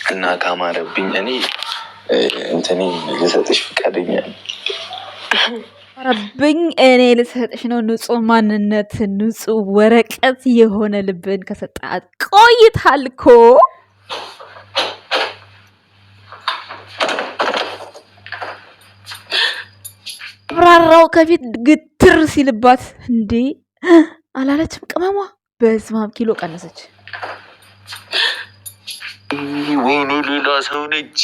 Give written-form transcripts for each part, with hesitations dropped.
እና ካማረብኝ እኔ እንትኔ ልሰጥሽ ፈቃደኛ ነኝ። ረብኝ እኔ ልሰጥሽ ነው ንጹህ ማንነት ንጹህ ወረቀት የሆነ ልብን ከሰጣት ቆይታል እኮ። ብራራው ከፊት ግትር ሲልባት እንዴ አላለችም ቅመሟ። በስማም ኪሎ ቀነሰች። ወይኔ ሌላ ሰው ነች።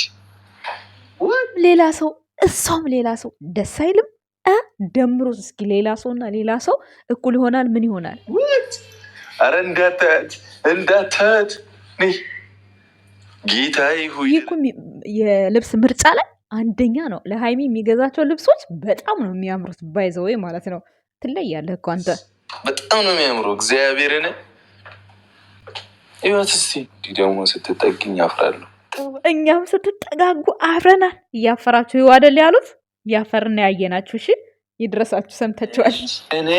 ሌላ ሰው እሷም ሌላ ሰው ደስ አይልም። ደምሮስ እስኪ ሌላ ሰውና ሌላ ሰው እኩል ይሆናል? ምን ይሆናል? አረ እንዳታት ጌታዬ ሆይ እኮ የልብስ ምርጫ ላይ አንደኛ ነው። ለሃይሚ የሚገዛቸው ልብሶች በጣም ነው የሚያምሩት። ባይዘወይ ማለት ነው። ትለያለህ እኮ አንተ። በጣም ነው የሚያምረው እግዚአብሔርን። ይወት እስቲ እንዲህ ደግሞ ስትጠግኝ ያፍራሉ። እኛም ስትጠጋጉ አፍረናል። እያፈራችሁ ይዋደል ያሉት እያፈርና ያየናችሁ። እሺ ይድረሳችሁ። ሰምታችኋል። እኔ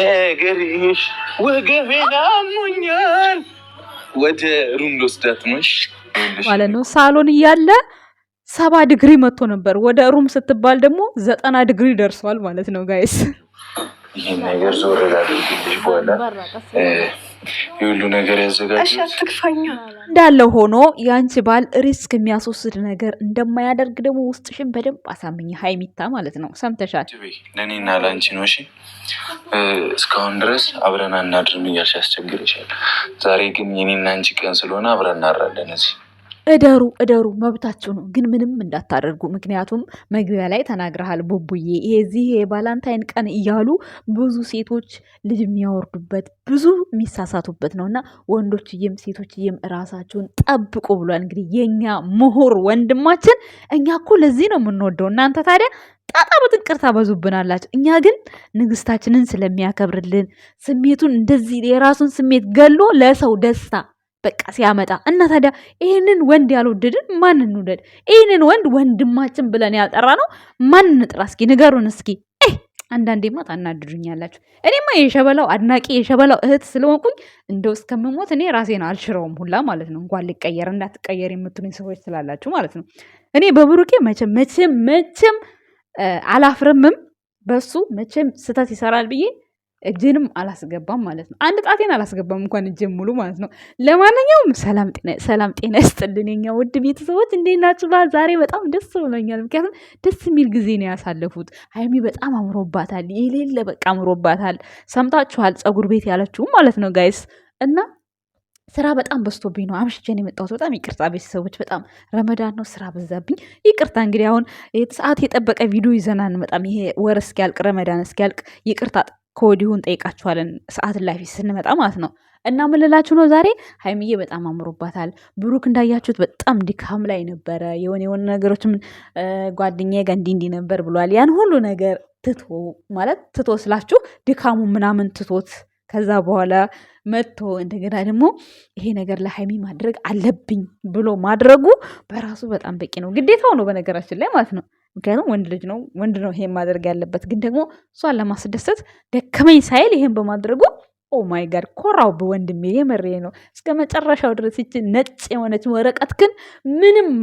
ገሪሽ ወገቤን አሞኛል። ወደ ሩም ልወስዳት ነው ማለት ነው። ሳሎን እያለ 70 ዲግሪ መጥቶ ነበር። ወደ ሩም ስትባል ደግሞ 90 ዲግሪ ደርሷል ማለት ነው ጋይስ። ይህን ነገር ዞር ላድርግልሽ በኋላ የሁሉ ነገር ያዘጋጁት እንዳለው ሆኖ የአንቺ ባል ሪስክ የሚያስወስድ ነገር እንደማያደርግ ደግሞ ውስጥሽን በደንብ አሳምኝ ሀይሚታ ማለት ነው። ሰምተሻል? ለእኔና ለአንቺ ነው። እሺ እስካሁን ድረስ አብረን አናድርም እያልሽ ያስቸግርሻል። ዛሬ ግን የኔና አንቺ ቀን ስለሆነ አብረን እናድራለን። እዚህ እደሩ መብታችሁ ነው፣ ግን ምንም እንዳታደርጉ። ምክንያቱም መግቢያ ላይ ተናግረሃል ቡቡዬ፣ ይሄዚህ የባላንታይን ቀን እያሉ ብዙ ሴቶች ልጅ የሚያወርዱበት ብዙ የሚሳሳቱበት ነው እና ወንዶችዬም ሴቶችዬም እራሳችሁን ጠብቁ ብሏል። እንግዲህ የኛ ምሁር ወንድማችን። እኛ እኮ ለዚህ ነው የምንወደው። እናንተ ታዲያ ጣጣሩትን ቅርታ በዙብናላችሁ። እኛ ግን ንግስታችንን ስለሚያከብርልን ስሜቱን እንደዚህ የራሱን ስሜት ገሎ ለሰው ደስታ በቃ ሲያመጣ እና ታዲያ ይህንን ወንድ ያልወደድን ማን እንውደድ? ይህንን ወንድ ወንድማችን ብለን ያልጠራ ነው ማን እንጥራ? እስኪ ንገሩን እስኪ። አንዳንዴማ ታናድዱኛላችሁ። እኔማ የሸበላው አድናቂ የሸበላው እህት ስለሆንኩኝ እንደው እስከምሞት እኔ ራሴን አልሽረውም ሁላ ማለት ነው። እንኳን ሊቀየር እንዳትቀየር የምትሉኝ ሰዎች ስላላችሁ ማለት ነው። እኔ በብሩኬ መቼም አላፍርምም። በሱ መቼም ስህተት ይሰራል ብዬ እጅንም አላስገባም ማለት ነው። አንድ ጣቴን አላስገባም እንኳን እጅም ሙሉ ማለት ነው። ለማንኛውም ሰላም ጤና ይስጥልን የኛ ውድ ቤተሰቦች፣ እንዴት ናችሁ? ዛሬ በጣም ደስ ብሎኛል። ምክንያቱም ደስ የሚል ጊዜ ነው ያሳለፉት። ሀይሚ በጣም አምሮባታል፣ የሌለ በቃ አምሮባታል። ሰምታችኋል፣ ፀጉር ቤት ያለችው ማለት ነው ጋይስ። እና ስራ በጣም በዝቶብኝ ነው አምሽቼን የመጣሁት። በጣም ይቅርታ ቤተሰቦች፣ በጣም ረመዳን ነው ስራ በዛብኝ። ይቅርታ እንግዲህ አሁን ሰዓት የጠበቀ ቪዲዮ ይዘና እንመጣም። ይሄ ወር እስኪያልቅ ረመዳን እስኪያልቅ ይቅርታ ከወዲሁን ጠይቃችኋለን፣ ሰዓት ላይ ስንመጣ ማለት ነው። እና ምልላችሁ ነው ዛሬ ሀይሚዬ በጣም አምሮባታል። ብሩክ እንዳያችሁት በጣም ድካም ላይ ነበረ። የሆነ ነገሮችም ጓደኛዬ ጋር እንዲህ ነበር ብሏል። ያን ሁሉ ነገር ትቶ ስላችሁ ድካሙ ምናምን ትቶት ከዛ በኋላ መጥቶ እንደገና ደግሞ ይሄ ነገር ለሀይሚ ማድረግ አለብኝ ብሎ ማድረጉ በራሱ በጣም በቂ ነው። ግዴታው ነው በነገራችን ላይ ማለት ነው። ምክንያቱም ወንድ ነው ይሄን ማድረግ ያለበት። ግን ደግሞ እሷን ለማስደሰት ደከመኝ ሳይል ይሄን በማድረጉ ኦ ማይ ጋድ ኮራው በወንድሜ፣ የመሬ ነው እስከ መጨረሻው ድረስ። ይቺ ነጭ የሆነች ወረቀት ግን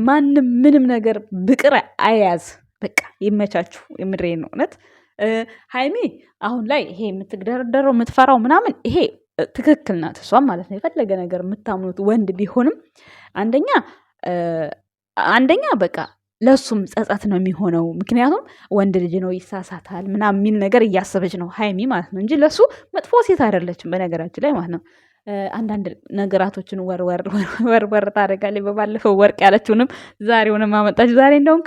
ማንም ምንም ነገር ብቅር አያያዝ። በቃ ይመቻችሁ፣ የምሬ ነው እውነት። ሀይሚ አሁን ላይ ይሄ የምትደረደረው የምትፈራው ምናምን ይሄ ትክክል ናት እሷም ማለት ነው። የፈለገ ነገር የምታምኑት ወንድ ቢሆንም አንደኛ በቃ ለሱም ጸጸት ነው የሚሆነው። ምክንያቱም ወንድ ልጅ ነው ይሳሳታል ምናምን የሚል ነገር እያሰበች ነው ሀይሚ ማለት ነው እንጂ ለሱ መጥፎ ሴት አይደለችም በነገራችን ላይ ማለት ነው። አንዳንድ ነገራቶችን ወርወር ታደርጋለች። በባለፈው ወርቅ ያለችውንም ዛሬውንም አመጣች። ዛሬ እንደውም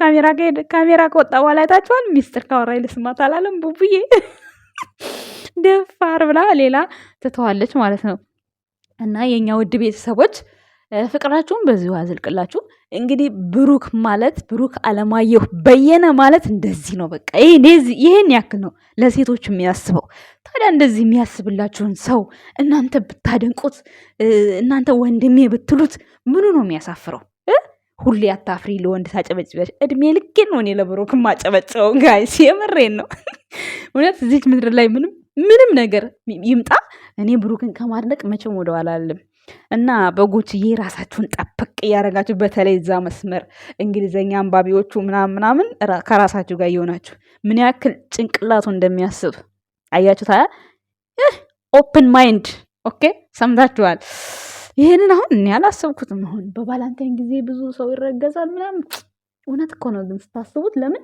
ካሜራ ከወጣ በኋላ አይታችኋል። ሚስጥር ካወራኝ ልስማት አላለም ቡቡዬ ደፋር ብላ ሌላ ትተዋለች ማለት ነው። እና የኛ ውድ ቤተሰቦች ፍቅራችሁን በዚሁ አዝልቅላችሁ። እንግዲህ ብሩክ አለማየሁ በየነ ማለት እንደዚህ ነው። በቃ ይሄን ያክል ነው ለሴቶች የሚያስበው። ታዲያ እንደዚህ የሚያስብላችሁን ሰው እናንተ ብታደንቁት፣ እናንተ ወንድሜ ብትሉት ምኑ ነው የሚያሳፍረው? ሁሌ አታፍሪ፣ ለወንድ ታጨበጭበሽ። እድሜ ልኬን ነው እኔ ለብሩክ ማጨበጨው ጋይስ፣ የምሬን ነው እውነት። እዚች ምድር ላይ ምንም ነገር ይምጣ እኔ ብሩክን ከማድነቅ መቼም ወደኋላ አልልም። እና በጎችዬ ራሳችሁን ጠብቅ እያደረጋችሁ በተለይ እዛ መስመር እንግሊዘኛ አንባቢዎቹ ምናምን ከራሳችሁ ጋር እየሆናችሁ ምን ያክል ጭንቅላቱ እንደሚያስብ አያችሁ። ታያ ኦፕን ማይንድ ኦኬ፣ ሰምታችኋል። ይህንን አሁን እኔ አላሰብኩትም። አሁን በቫላንታይን ጊዜ ብዙ ሰው ይረገዛል ምናምን። እውነት እኮ ነው ግን ስታስቡት። ለምን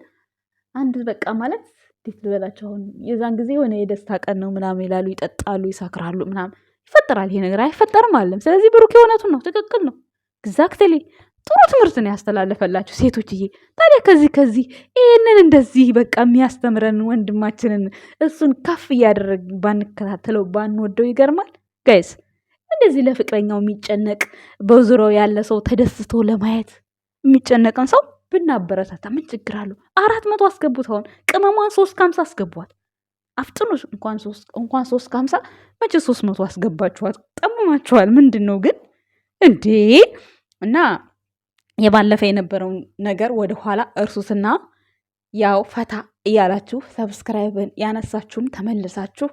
አንድ በቃ ማለት እንዴት ልበላቸው፣ አሁን የዛን ጊዜ የሆነ የደስታ ቀን ነው ምናምን ይላሉ፣ ይጠጣሉ፣ ይሰክራሉ ምናምን ይፈጠራል። ይሄ ነገር አይፈጠርም አለም። ስለዚህ ብሩክ የእውነቱን ነው፣ ትክክል ነው። ኤግዛክትሊ ጥሩ ትምህርት ነው ያስተላለፈላችሁ ሴቶችዬ። ታዲያ ከዚህ ይህንን እንደዚህ በቃ የሚያስተምረን ወንድማችንን እሱን ከፍ እያደረግ ባንከታተለው ባንወደው ይገርማል ጋይስ። እንደዚህ ለፍቅረኛው የሚጨነቅ በዙሪያው ያለ ሰው ተደስቶ ለማየት የሚጨነቅን ሰው ብናበረታታ ምን ችግር አለው? 400 አስገቡት። አሁን ቅመሟን 350 አስገቧት። አፍጥኑ። እንኳን 350 መቼ 300 አስገባችኋት? ጠመማችኋል። ምንድን ነው ግን እንዴ? እና የባለፈ የነበረውን ነገር ወደ ኋላ እርሱትና ያው ፈታ እያላችሁ ሰብስክራይብን ያነሳችሁም ተመልሳችሁ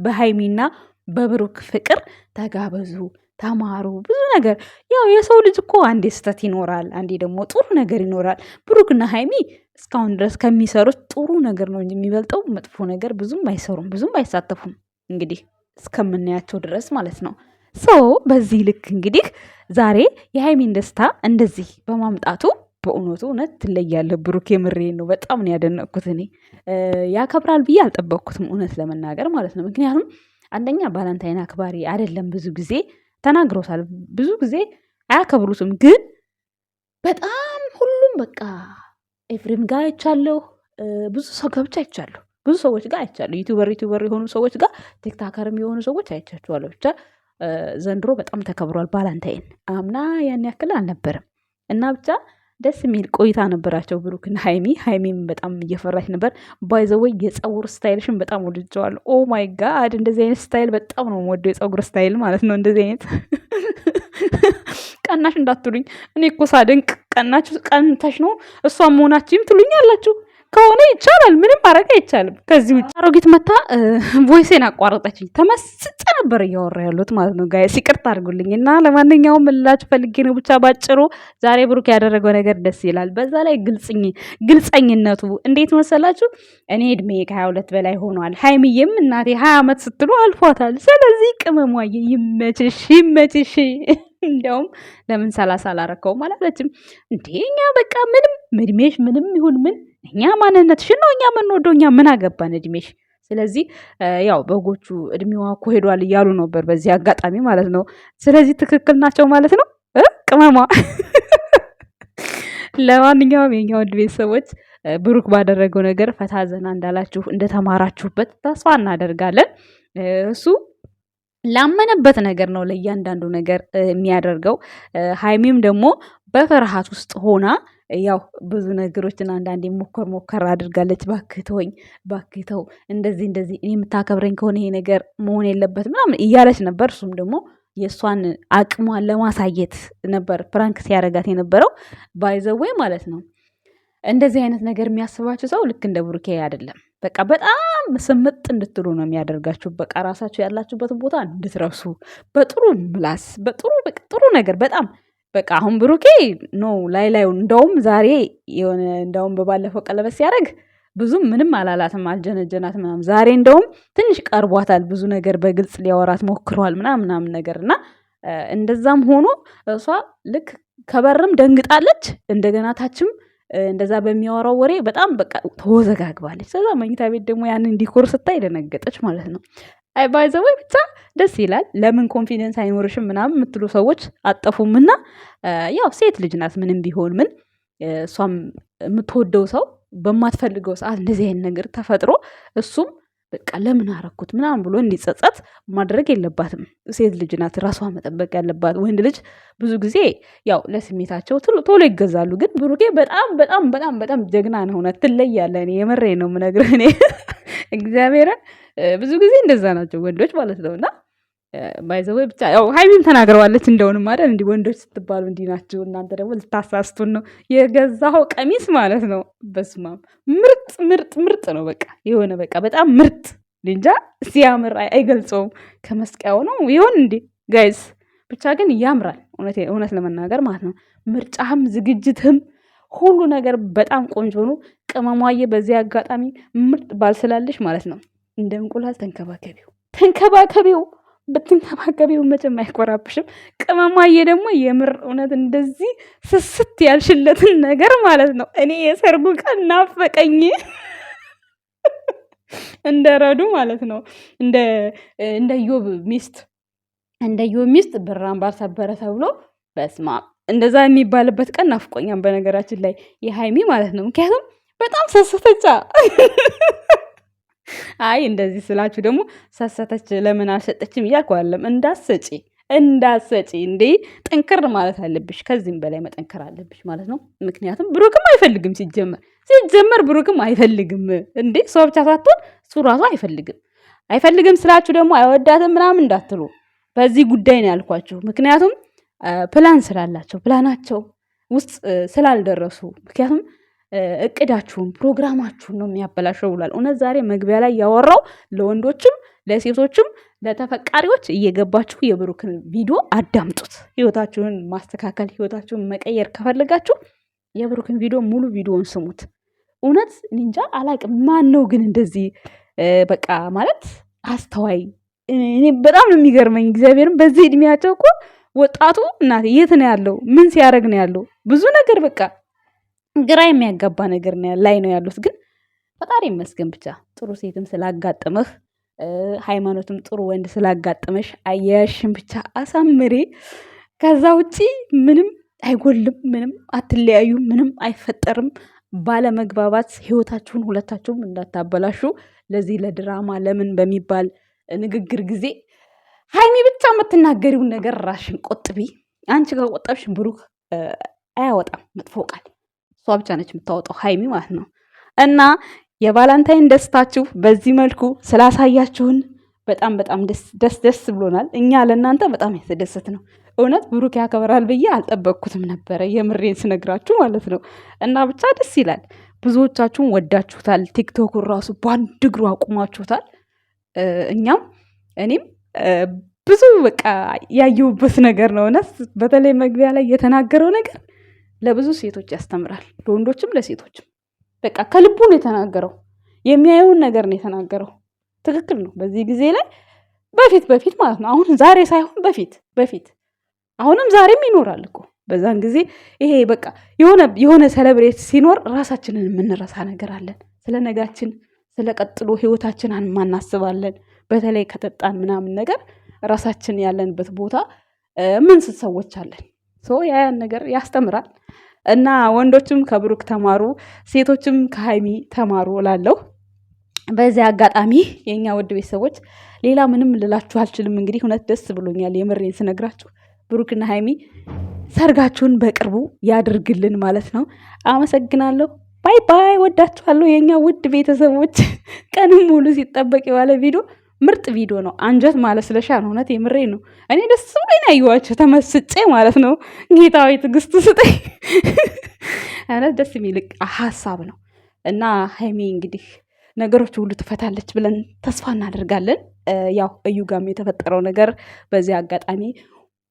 በሃይሚና በብሩክ ፍቅር ተጋበዙ፣ ተማሩ። ብዙ ነገር ያው የሰው ልጅ እኮ አንዴ ስተት ይኖራል፣ አንዴ ደግሞ ጥሩ ነገር ይኖራል። ብሩክና ሃይሚ እስካሁን ድረስ ከሚሰሩት ጥሩ ነገር ነው እንጂ የሚበልጠው መጥፎ ነገር ብዙም አይሰሩም፣ ብዙም አይሳተፉም። እንግዲህ እስከምናያቸው ድረስ ማለት ነው። በዚህ ልክ እንግዲህ ዛሬ የሃይሚን ደስታ እንደዚህ በማምጣቱ በእውነቱ እውነት ትለያለህ ብሩክ። የምሬን ነው። በጣም ነው ያደነቅኩት። እኔ ያከብራል ብዬ አልጠበቅኩትም እውነት ለመናገር ማለት ነው። ምክንያቱም አንደኛ ባላንታይን አክባሪ አይደለም። ብዙ ጊዜ ተናግሮታል። ብዙ ጊዜ አያከብሩትም። ግን በጣም ሁሉም በቃ ኤፍሬም ጋር አይቻለሁ፣ ብዙ ሰው ጋር ብቻ አይቻለሁ፣ ብዙ ሰዎች ጋር አይቻለሁ። ዩቲዩበር የሆኑ ሰዎች ጋር ቲክታከርም የሆኑ ሰዎች አይቻችኋለሁ። ብቻ ዘንድሮ በጣም ተከብሯል ባላንታይን። አምና ያን ያክል አልነበረም እና ብቻ ደስ የሚል ቆይታ ነበራቸው ብሩክና ሃይሚም በጣም እየፈራች ነበር። ባይዘወይ የፀጉር ስታይልሽን በጣም ወድጀዋለሁ። ኦ ማይ ጋድ እንደዚህ አይነት ስታይል በጣም ነው የምወደው፣ የፀጉር ስታይል ማለት ነው። እንደዚህ አይነት ቀናሽ እንዳትሉኝ፣ እኔ እኮ ሳደንቅ ቀንተሽ ነው እሷም መሆናችሁም ትሉኝ አላችሁ። ከሆነ ይቻላል፣ ምንም ማድረግ አይቻልም። ከዚህ ውጭ አሮጊት መታ ቮይሴን አቋረጠችኝ። ተመስጬ ነበር እያወራ ያሉት ማለት ነው። ጋይስ ይቅርታ አድርጉልኝ። እና ለማንኛውም ልላችሁ ፈልጌ ነው ብቻ ባጭሩ ዛሬ ብሩክ ያደረገው ነገር ደስ ይላል። በዛ ላይ ግልጸኝነቱ እንዴት መሰላችሁ? እኔ እድሜ ከ22 በላይ ሆኗል። ሃይሚዬም እናቴ 20 ዓመት ስትሉ አልፏታል። ስለዚህ ቅመሟዬ ይመችሽ። እንዲያውም ለምን 30 አላረከውም አላለችም እንዴ? እኛ በቃ ምንም እድሜሽ ምንም ይሁን ምን እኛ ማንነትሽን ነው እኛ የምንወደው። እኛ ምን አገባን እድሜሽ? ስለዚህ ያው በጎቹ እድሜዋ እኮ ሄዷል እያሉ ነበር በዚህ አጋጣሚ ማለት ነው። ስለዚህ ትክክል ናቸው ማለት ነው ቅመሟ። ለማንኛውም የኛ ውድ ቤተሰቦች ብሩክ ባደረገው ነገር ፈታ ዘና እንዳላችሁ እንደተማራችሁበት ተስፋ እናደርጋለን። እሱ ላመነበት ነገር ነው ለእያንዳንዱ ነገር የሚያደርገው። ሃይሚም ደግሞ በፍርሃት ውስጥ ሆና ያው ብዙ ነገሮችን አንዳንዴ ሞከር አድርጋለች። ባክተው እንደዚህ እኔ የምታከብረኝ ከሆነ ይሄ ነገር መሆን የለበት ምናምን እያለች ነበር። እሱም ደግሞ የእሷን አቅሟን ለማሳየት ነበር ፕራንክ ሲያደርጋት የነበረው። ባይዘወይ ማለት ነው። እንደዚህ አይነት ነገር የሚያስባችሁ ሰው ልክ እንደ ብሩኬ አይደለም። በቃ በጣም ስምጥ እንድትሉ ነው የሚያደርጋችሁ። በቃ ራሳችሁ ያላችሁበትን ቦታ እንድትረሱ በጥሩ ምላስ ጥሩ ነገር በጣም በቃ አሁን ብሩኬ ነው ላይ እንደውም ዛሬ የሆነ እንደውም በባለፈው ቀለበት ሲያደርግ ብዙም ምንም አላላትም፣ አልጀነጀናት ምናምን። ዛሬ እንደውም ትንሽ ቀርቧታል፣ ብዙ ነገር በግልጽ ሊያወራት ሞክሯል ምናምን ነገር እና እንደዛም ሆኖ እሷ ልክ ከበርም ደንግጣለች፣ እንደገና ታችም እንደዛ በሚያወራው ወሬ በጣም በቃ ተወዘጋግባለች። ከዛ መኝታ ቤት ደግሞ ያንን ዲኮር ስታይ ደነገጠች ማለት ነው። አይ ባይዘወይ ብቻ ደስ ይላል። ለምን ኮንፊደንስ አይኖርሽም ምናምን የምትሉ ሰዎች አጠፉምና፣ ያው ሴት ልጅ ናት ምንም ቢሆን ምን። እሷም የምትወደው ሰው በማትፈልገው ሰዓት እንደዚህ አይነት ነገር ተፈጥሮ እሱም በቃ ለምን አረኩት ምናምን ብሎ እንዲጸጸት ማድረግ የለባትም። ሴት ልጅ ናት ራሷ መጠበቅ ያለባት። ወንድ ልጅ ብዙ ጊዜ ያው ለስሜታቸው ቶሎ ይገዛሉ። ግን ብሩኬ በጣም ጀግና ነው። እውነት ትለያለህ። እኔ የመሬ ነው የምነግርህ። እኔ እግዚአብሔርን ብዙ ጊዜ እንደዛ ናቸው ወንዶች ማለት ነው። እና ባይዘወይ ብቻ ያው ሃይሚም ተናግረዋለች እንደውንም አይደል እንዲህ ወንዶች ስትባሉ እንዲህ ናችሁ እናንተ ደግሞ ልታሳስቱን ነው። የገዛኸው ቀሚስ ማለት ነው በስማም ምርጥ ነው። በቃ የሆነ በቃ በጣም ምርጥ እንጃ ሲያምር አይገልጸውም። ከመስቀያው ነው ይሆን እንዴ ጋይስ? ብቻ ግን ያምራል እውነት ለመናገር ማለት ነው። ምርጫህም ዝግጅትህም ሁሉ ነገር በጣም ቆንጆ ነው። ቅመሟዬ በዚህ አጋጣሚ ምርጥ ባል ስላለሽ ማለት ነው እንደ እንቁላል ተንከባከቢው ብትንከባከቢው መቼም አይኮራብሽም። ቅመሟዬ ደግሞ የምር እውነት እንደዚህ ስስት ያልሽለትን ነገር ማለት ነው እኔ የሰርጉ ቀን ናፈቀኝ እንደረዱ ማለት ነው እንደ ዮብ ሚስት ብራን ባልሰበረ ተብሎ በስማ እንደዛ የሚባልበት ቀን ናፍቆኛል። በነገራችን ላይ የሃይሚ ማለት ነው ምክንያቱም በጣም ሰሰተቻ አይ እንደዚህ ስላችሁ ደግሞ ሰሰተች ለምን አልሰጠችም እያልኩ አይደለም። እንዳሰጪ እንዴ ጠንክር ማለት አለብሽ። ከዚህም በላይ መጠንከር አለብሽ ማለት ነው። ምክንያቱም ብሩክም አይፈልግም ሲጀመር ብሩክም አይፈልግም እንዴ እሷ ብቻ ሳትሆን እሱ ራሱ አይፈልግም ስላችሁ ደግሞ አይወዳትም ምናምን እንዳትሉ። በዚህ ጉዳይ ነው ያልኳችሁ። ምክንያቱም ፕላን ስላላቸው ፕላናቸው ውስጥ ስላልደረሱ ምክንያቱም እቅዳችሁን ፕሮግራማችሁን ነው የሚያበላሸው ብሏል። እውነት ዛሬ መግቢያ ላይ ያወራው ለወንዶችም ለሴቶችም ለተፈቃሪዎች እየገባችሁ የብሩክን ቪዲዮ አዳምጡት። ህይወታችሁን ማስተካከል ህይወታችሁን መቀየር ከፈለጋችሁ የብሩክን ቪዲዮ ሙሉ ቪዲዮውን ስሙት። እውነት እንጃ አላቅም ማን ነው ግን እንደዚህ በቃ ማለት አስተዋይ። እኔ በጣም ነው የሚገርመኝ እግዚአብሔርን በዚህ እድሜያቸው እኮ ወጣቱ እናቴ የት ነው ያለው? ምን ሲያደርግ ነው ያለው? ብዙ ነገር በቃ ግራ የሚያጋባ ነገር ላይ ነው ያሉት። ግን ፈጣሪ ይመስገን ብቻ ጥሩ ሴትም ስላጋጠመህ ሃይማኖትም ጥሩ ወንድ ስላጋጠመሽ አያያሽን ብቻ አሳምሬ። ከዛ ውጪ ምንም አይጎልም፣ ምንም አትለያዩ፣ ምንም አይፈጠርም። ባለመግባባት ህይወታችሁን ሁለታችሁም እንዳታበላሹ። ለዚህ ለድራማ ለምን በሚባል ንግግር ጊዜ ሃይሚ ብቻ የምትናገሪውን ነገር ራሽን ቆጥቢ። አንቺ ከቆጠብሽ ብሩክ አያወጣም መጥፎ ቃል። እሷ ብቻ ነች የምታወጣው ሃይሚ ማለት ነው። እና የቫላንታይን ደስታችሁ በዚህ መልኩ ስላሳያችሁን በጣም በጣም ደስ ብሎናል። እኛ ለእናንተ በጣም የተደሰት ነው። እውነት ብሩክ ያከብራል ብዬ አልጠበቅኩትም ነበረ የምሬን ስነግራችሁ ማለት ነው። እና ብቻ ደስ ይላል። ብዙዎቻችሁን ወዳችሁታል። ቲክቶኩን ራሱ በአንድ እግሩ አቁማችሁታል። እኔም ብዙ በቃ ያየሁበት ነገር ነው። እውነት በተለይ መግቢያ ላይ የተናገረው ነገር ለብዙ ሴቶች ያስተምራል፣ ለወንዶችም ለሴቶችም። በቃ ከልቡ ነው የተናገረው። የሚያየውን ነገር ነው የተናገረው። ትክክል ነው። በዚህ ጊዜ ላይ በፊት ማለት ነው። አሁን ዛሬ ሳይሆን በፊት አሁንም ዛሬም ይኖራል እኮ። በዛን ጊዜ ይሄ በቃ የሆነ ሴሌብሬት ሲኖር ራሳችንን የምንረሳ ነገር አለን። ስለ ነጋችን ስለ ቀጥሎ ህይወታችን ማናስባለን። በተለይ ከጠጣን ምናምን ነገር ራሳችን ያለንበት ቦታ ምን ሰዎች አለን። ያን ነገር ያስተምራል። እና ወንዶችም ከብሩክ ተማሩ፣ ሴቶችም ከሃይሚ ተማሩ እላለሁ። በዚህ አጋጣሚ የኛ ውድ ቤተሰቦች ሌላ ምንም ልላችሁ አልችልም። እንግዲህ እውነት ደስ ብሎኛል የምሬን ስነግራችሁ። ብሩክና ሃይሚ ሰርጋችሁን በቅርቡ ያድርግልን ማለት ነው። አመሰግናለሁ። ባይ ባይ። ወዳችኋለሁ የኛ ውድ ቤተሰቦች። ቀንም ሙሉ ሲጠበቅ የዋለ ቪዲዮ ምርጥ ቪዲዮ ነው። አንጀት ማለት ስለሻ ነው። እውነት የምሬ ነው። እኔ ደስ ብሎኝ ያየኋቸው ተመስጬ ማለት ነው። ጌታዊ ትዕግስት ስጠኝ። እውነት ደስ የሚል ሀሳብ ነው እና ሃይሚ እንግዲህ ነገሮች ሁሉ ትፈታለች ብለን ተስፋ እናደርጋለን። ያው እዩ ጋም የተፈጠረው ነገር በዚህ አጋጣሚ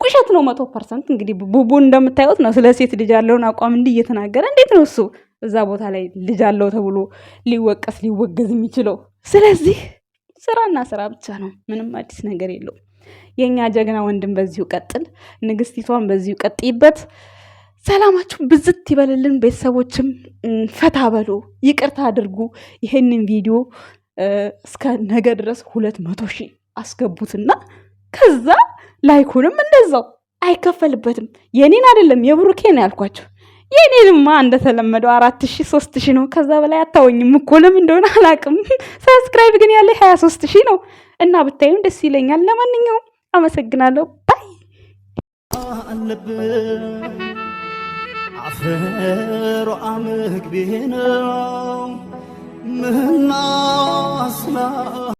ቁሸት ነው 100%። እንግዲህ ቡቡ እንደምታዩት ነው ስለ ሴት ልጅ ያለውን አቋም እንዲህ እየተናገረ እንዴት ነው እሱ እዛ ቦታ ላይ ልጅ አለው ተብሎ ሊወገዝ የሚችለው? ስለዚህ ስራና ስራ ብቻ ነው። ምንም አዲስ ነገር የለውም። የኛ ጀግና ወንድም በዚሁ ቀጥል፣ ንግስቲቷን በዚሁ ቀጥይበት። ሰላማችሁ ብዝት ይበልልን። ቤተሰቦችም ፈታ በሉ፣ ይቅርታ አድርጉ። ይሄንን ቪዲዮ እስከ ነገ ድረስ 200,000 አስገቡትና ከዛ ላይኩንም እንደዛው አይከፈልበትም። የኔን አይደለም የብሩኬን ያልኳቸው። የኔንማ እንደተለመደው 4,000 3,000 ነው። ከዛ በላይ አታወኝም እኮ ለምን እንደሆነ አላውቅም። ሰብስክራይብ ግን ያለ 23,000 ነው እና ብታዩም ደስ ይለኛል። ለማንኛውም አመሰግናለሁ። ባይ አፈሮ አመግቤ ነው ምናስና